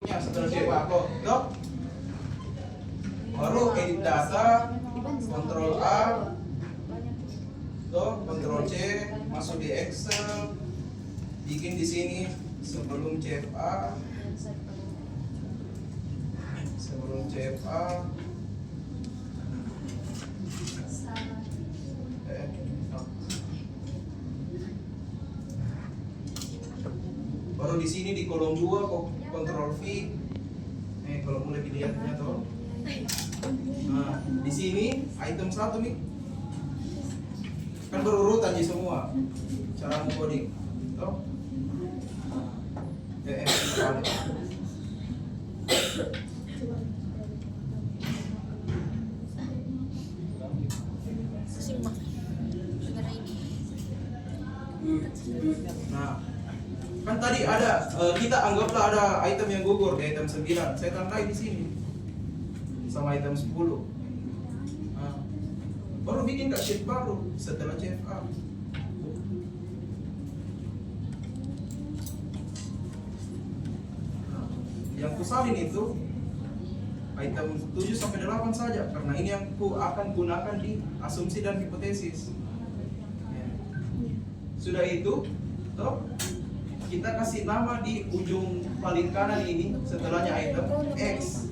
setelah CFA kok, toh? Baru edit data, Ctrl A, toh, Ctrl C, masuk di Excel, bikin di sini sebelum CFA, baru di sini di kolom 2 kok Ctrl V. Kalau mulai dilihatnya toh. Nah, di sini item 1 nih. Kan berurutan aja semua. Cara coding. Toh. Nah, kan tadi ada kita anggaplah ada item yang gugur di item 9. Saya tandai di sini sama item 10. Nah, baru bikin sheet baru setelah CFA. Nah, yang kusalin itu item 7 sampai 8 saja karena ini yang ku akan gunakan di asumsi dan hipotesis. Ya. Sudah itu, toh kita kasih nama di ujung paling kanan ini setelahnya item X.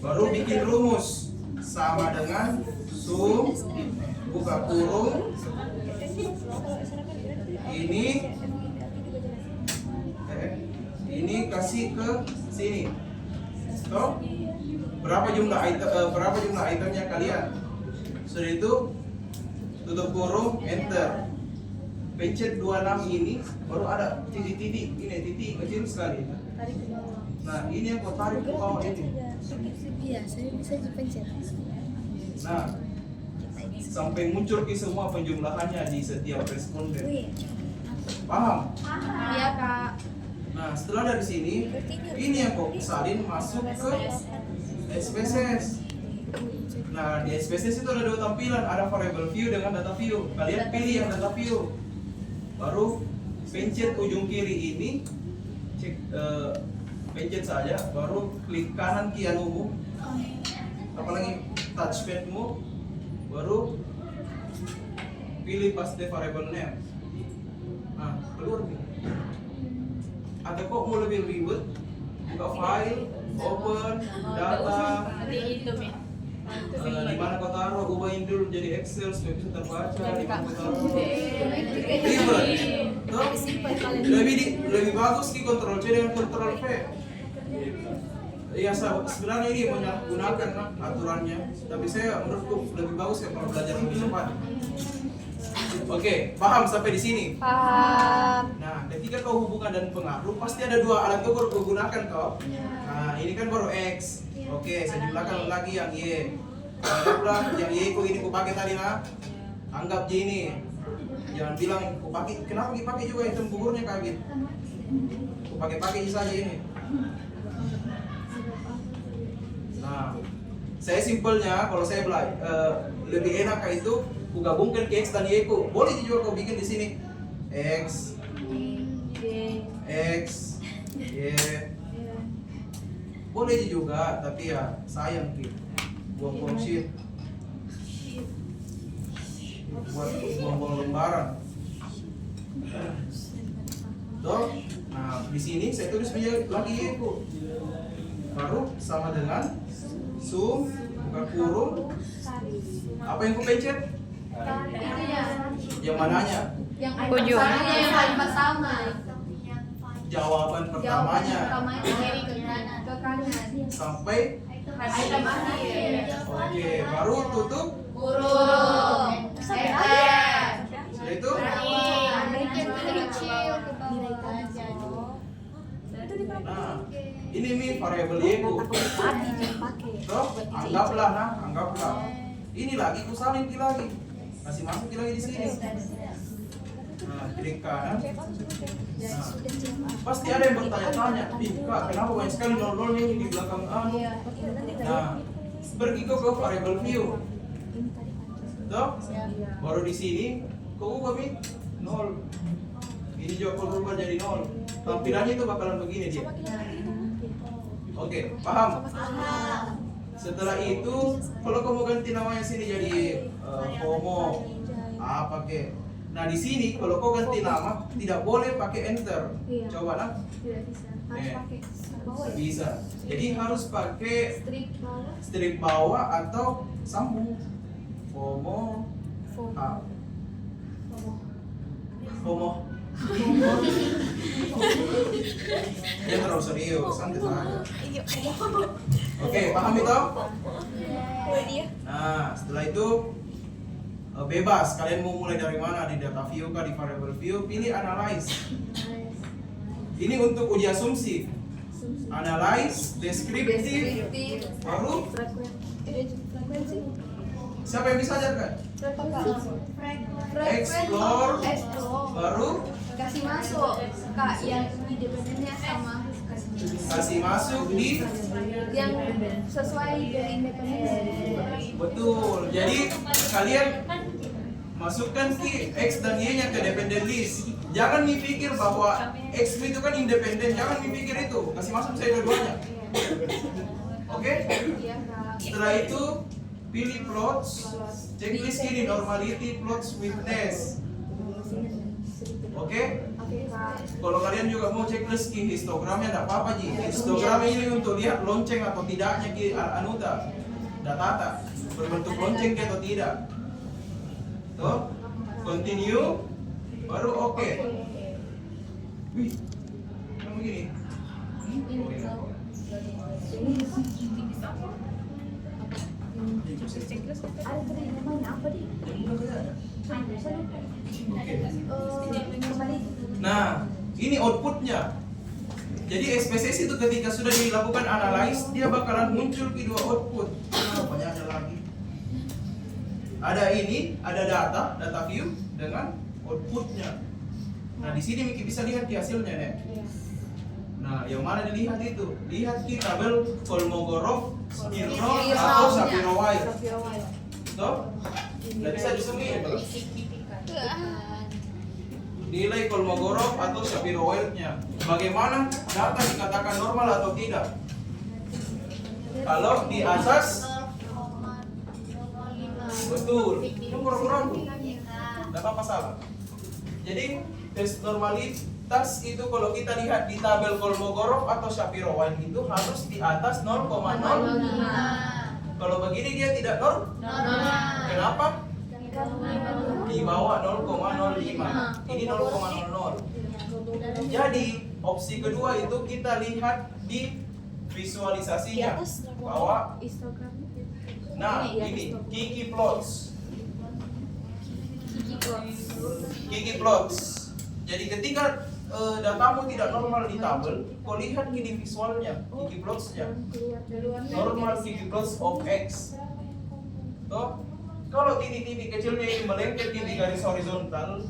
Baru bikin rumus sama dengan sum buka kurung ini kasih ke sini. Toh berapa jumlah itemnya kalian? Sudah itu tutup kurung, enter. Pencet 26 ini baru ada titik-titik, ini titik kecil sekali. Nah, ini yang kau tarik ke bawah ini. Iya, saya bisa dipencet. Nah, sampai muncul ke semua penjumlahannya di setiap responden. Paham? Iya, Kak. Nah, setelah dari sini, ini yang kau salin masuk ke SPSS. Nah, di SPSS itu ada dua tampilan, ada variable view dengan data view. Kalian pilih yang data view. Baru pencet ujung kiri ini, pencet saja, baru klik kanan kianumu, apalagi touchpadmu, baru pilih paste variable name. Nah, keluar nih. Ada kok mau lebih ribet, buka file, open, data, di mana kau taruh, ubahin dulu jadi Excel supaya bisa terbaca. Di mana kau taruh, ribet. Lebih bagus di Ctrl C dengan Ctrl V. Ya sebenarnya ini menggunakan aturannya, tapi saya menurutku lebih bagus ya kalau belajar lebih cepat. Oke, paham sampai di sini? Paham. Nah, ketika kau hubungan dan pengaruh, pasti ada dua alat ukur kau gunakan kau. Nah, ini kan baru X. Oke, saya jumlahkan lagi yang Y. Anggaplah yang Y ku ini ku pakai tadi nah. Anggap J ini. Jangan bilang ku pakai, kenapa dipakai juga item gugurnya kaget. Ku pakai saja ini. Nah, saya simpelnya kalau saya lebih enak itu ku gabungkan ke X dan Y ku. Boleh juga kau bikin di sini X, Y. Boleh juga, tapi ya sayang gitu. Buang-buang sheet. Buang-buang lembaran. Tuh. Nah, di sini saya tulis lagi Y ku. Baru sama dengan sum buka kurung. Apa yang ku pencet? Yang mananya? Yang ujung. Yang paling pertama. Jawaban pertamanya. Kiri ke kanan. Sampai Item akhir. oke, baru tutup. Kurung. Enter. Sudah itu? Nah, ini nih variabel Y ku. Toh, anggaplah. Ini lagi ku salin lagi. Kasih masuk lagi di sini. Nah, klik kanan. Nah, pasti ada yang bertanya-tanya, Kak, kenapa banyak sekali nol-nol ini di belakang anu? Nah, pergi ke variable view. Toh, baru di sini kau ubah nih 0. Ini juga kau ubah jadi 0. tampilannya itu bakalan begini dia. Oke, paham? Setelah itu, kalau kamu ganti namanya sini jadi FOMO, apa ke? Nah di sini kalau kau ganti nama tidak boleh pakai enter. Iya. Coba nah. Tidak bisa. Harus Eh. pakai bawah ya? Bisa. Jadi harus pakai Strip bawah. strip bawah atau sambung. FOMO. Ah. FOMO. Dia terlalu serius, santai saja. Oke, paham itu? Nah, setelah itu bebas. Kalian mau mulai dari mana? Di data view kah, di variable view? Pilih analyze. Ini untuk uji asumsi. Analyze, deskriptif, baru Frekuensi. siapa yang bisa ajarkan? Explore, baru Kasih masuk kak yang independennya sama kasih masuk di yang sesuai dari independennya. betul. Jadi kalian masukkan ki X dan Y-nya ke dependent list. Jangan dipikir bahwa X itu kan independen, jangan dipikir itu. Kasih masuk saya dua-duanya. Oke? Iya kak. Setelah itu pilih plots, checklist ini normality, plots, witness. Oke? Oke kak. Kalau kalian juga mau checklist ki histogramnya tidak apa-apa ji. Histogram ini untuk lihat lonceng atau tidaknya ki anuta, data berbentuk lonceng ki atau tidak. Tuh, continue, baru oke. Wih, kamu gini. Ada tadi namanya apa di? Kembali. Nah, ini outputnya. Jadi SPSS itu ketika sudah dilakukan analyze, dia bakalan muncul di dua output. Banyak ada lagi. Ada ini, ada data view dengan outputnya. Nah, di sini Miki bisa lihat di hasilnya nih. Nah, yang mana dilihat itu? Lihat di tabel Kolmogorov, Smirnov, atau Shapiro-Wyatt. Tuh, nggak bisa disembunyiin. Nilai Kolmogorov atau Shapiro-Wyatt-nya. Bagaimana data dikatakan normal atau tidak? Kalau di atas, betul. Itu kurang-kurang tuh. Tidak apa salah. Jadi tes normalitas itu kalau kita lihat di tabel Kolmogorov atau Shapiro-Wyatt itu harus di atas 0,0. Kalau begini dia tidak Kenapa? Di bawah 0,05. Ini 0,00. Jadi opsi kedua itu kita lihat di visualisasinya bahwa nah ini Kiki plots. Kiki plots. Jadi ketika datamu tidak normal di tabel, kau lihat di visualnya, Kiki plotsnya. Normal Kiki plots of X. Toh, kalau titik-titik kecilnya ini melengket di garis horizontal,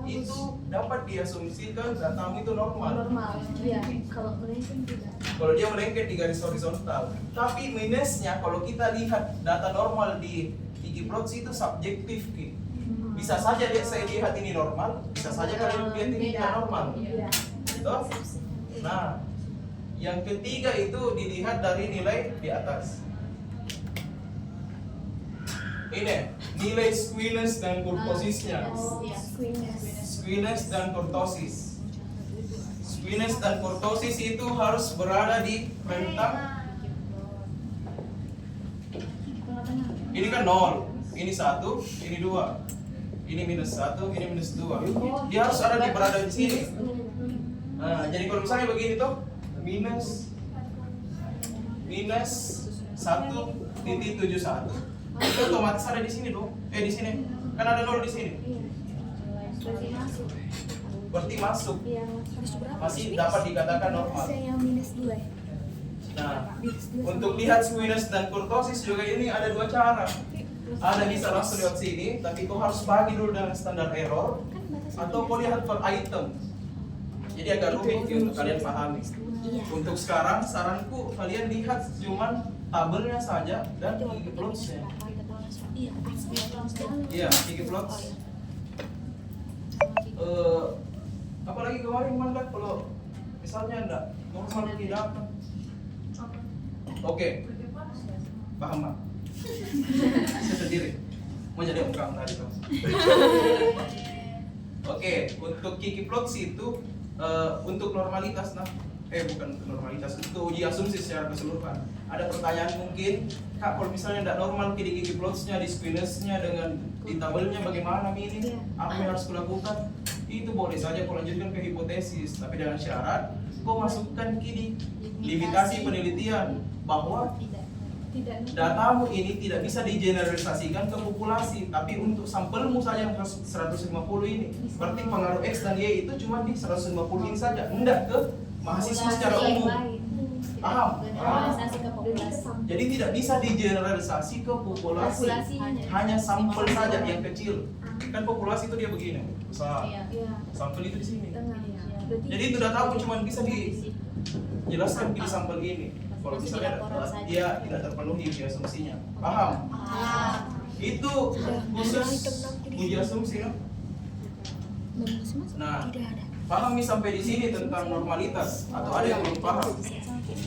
itu dapat diasumsikan datamu itu normal. Iya. Kalau melenceng tidak. Kalau dia melengket di garis horizontal. Tapi minusnya kalau kita lihat data normal di Kiki plots itu subjektif Ki. Bisa saja saya lihat ini normal, bisa saja kalian lihat ini tidak normal. Toh? Nah, yang ketiga itu dilihat dari nilai di atas. Ini nilai squeeze dan kurtosisnya. Squeeze dan kurtosis. Squeeze dan kurtosis itu harus berada di rentang. Ini kan 0, ini 1, ini 2. Ini -1, ini -2. Dia harus berada di sini. Nah, jadi kalau misalnya begini tuh -1.71 itu otomatis ada di sini dong. Di sini. Kan ada 0 di sini. Berarti masuk. Masih dapat dikatakan normal. Yang -2 ya. Nah, untuk lihat squeeze dan kurtosis juga ini ada dua cara. Ada bisa langsung lewat sini, tapi kau harus bagi dulu dengan standar error, atau kau lihat per item. Jadi agak rumit untuk kalian pahami. Untuk sekarang, saranku kalian lihat cuman tabelnya saja dan Kiki plots-nya. Iya, Kiki plots. Apalagi kemarin kalau Misalnya enggak normal tidak. Oke. Paham, Mak? Saya sendiri. Mau jadi orang tadi tuh. Oke, untuk Kiki plots itu untuk normalitas bukan untuk normalitas, untuk uji asumsi secara keseluruhan. Ada pertanyaan mungkin, Kak, kalau misalnya tidak normal Kiki plotsnya, di squinessnya dengan di tabelnya bagaimana ini? Apa yang harus kulakukan? Itu boleh saja kau lanjutkan ke hipotesis, tapi dengan syarat kau masukkan di limitasi penelitian bahwa datamu ini tidak bisa digeneralisasikan ke populasi, tapi untuk sampelmu saja yang 150 ini. Berarti pengaruh X dan Y itu cuma di 150 ini saja, enggak ke mahasiswa secara umum. Paham? Generalisasi ke populasi. Jadi tidak bisa digeneralisasi ke populasi. Hanya sampel saja yang kecil. Kan populasi itu dia begini, besar. Sampel itu di sini. Jadi itu datamu cuma bisa dijelaskan di sampel ini. Kalau misalnya dia tidak terpenuhi uji asumsinya, paham? Itu khusus uji asumsi, no? Nah, paham nih sampai di sini tentang normalitas atau ada yang belum paham?